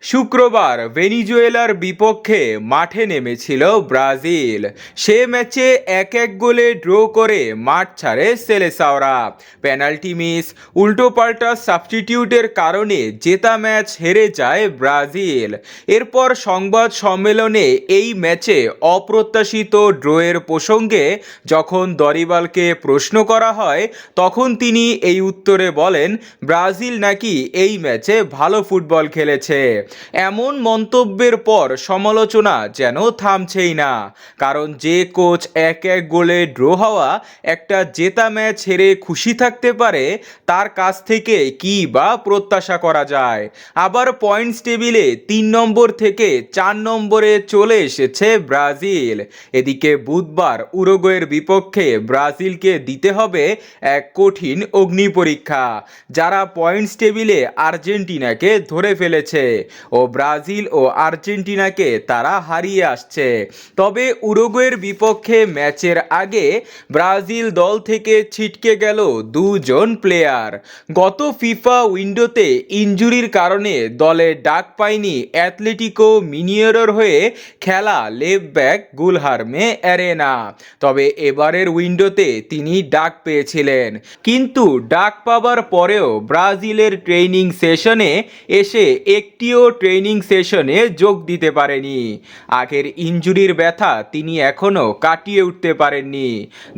শুক্রবার ভেনিজুয়েলার বিপক্ষে মাঠে নেমেছিল ব্রাজিল। সে ম্যাচে 1-1 গোলে ড্র করে মাঠ ছাড়ে সেলেসাওরা। পেনাল্টি মিস, উল্টোপাল্টা সাবস্টিটিউটের কারণে জেতা ম্যাচ হেরে যায় ব্রাজিল। এরপর সংবাদ সম্মেলনে এই ম্যাচে অপ্রত্যাশিত ড্রয়ের প্রসঙ্গে যখন দরিবালকে প্রশ্ন করা হয়, তখন তিনি এই উত্তরে বলেন, ব্রাজিল নাকি এই ম্যাচে ভালো ফুটবল খেলেছে। এমন মন্তব্যের পর সমালোচনা যেন থামছেই না, কারণ যে কোচ 1-1 গোলে ড্র হওয়া একটা জেতা ম্যাচ হেরে খুশি থাকতে পারে, তার কাছ থেকে কি বা প্রত্যাশা করা যায়। আবার পয়েন্টস টেবিলে 3 নম্বর থেকে 4 নম্বরে চলে এসেছে ব্রাজিল। এদিকে বুধবার উরুগুয়ের বিপক্ষে ব্রাজিলকে দিতে হবে এক কঠিন অগ্নি পরীক্ষা, যারা পয়েন্টস টেবিলে আর্জেন্টিনাকে ধরে ফেলেছে ও ব্রাজিল ও আর্জেন্টিনাকে তারা হারিয়ে আসছে। তবে উরুগুয়ের বিপক্ষে ম্যাচের আগে ব্রাজিল দল থেকে ছিটকে গেল 2 জন প্লেয়ার। গত ফিফা উইন্ডোতে ইনজুরির কারণে দলে ডাক পায়নি অ্যাথলেটিকো মিনিয়েরোর হয়ে খেলা লেফট ব্যাক গুলহার্মে অ্যারেনা। তবে এবারের উইন্ডোতে তিনি ডাক পেয়েছিলেন, কিন্তু ডাক পাবার পরেও ব্রাজিলের ট্রেনিং সেশনে এসে একটিও ট্রেনিং সেশনে যোগ দিতে পারেনি। আগের ইনজুরির ব্যথা তিনি এখনও কাটিয়ে উঠতে পারেননি।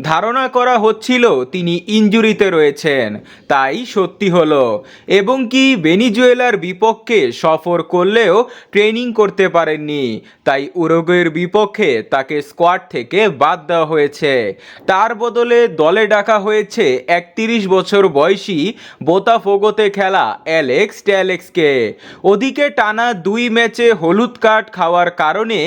ধারণা করা হচ্ছিল তিনি ইনজুরিতে রয়েছেন, তাই সত্যি হলো। এবং কি ভেনিজুয়েলার বিপক্ষে সফর করলেও ট্রেনিং করতে পারেননি, তাই উরুগুয়ের বিপক্ষে তাকে স্কোয়াড থেকে বাদ দেওয়া হয়েছে। তার বদলে দলে ডাকা হয়েছে 31 বছর বয়সী বোতাফোগোতে খেলা অ্যালেক্স ট্যালেক্সকে। ওদিকে টানা 2 ম্যাচে হলুদ কার্ড খাওয়ার কারণে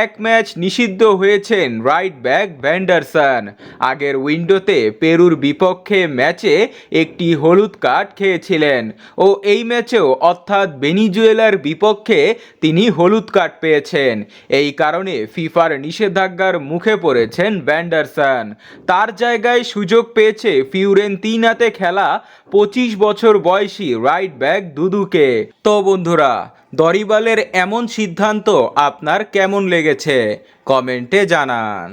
1 ম্যাচ নিষিদ্ধ হয়েছেন রাইট ব্যাক ভ্যান্ডারসন। আগের উইন্ডোতে পেরুর বিপক্ষে ম্যাচে একটি হলুদ কার্ড খেয়েছিলেন ও এই ম্যাচেও অর্থাৎ ভেনিজুয়েলার বিপক্ষে তিনি হলুদ কার্ড পেয়েছেন। এই কারণে ফিফার নিষেধাজ্ঞার মুখে পড়েছেন ভ্যান্ডারসন। তার জায়গায় সুযোগ পেয়েছে ফিওরেন্তিনাতে খেলা 25 বছর বয়সী রাইট ব্যাক দুদুকে। তো বন্ধুরা, দরিবালের এমন সিদ্ধান্ত আপনার কেমন লেগেছে কমেন্টে জানান।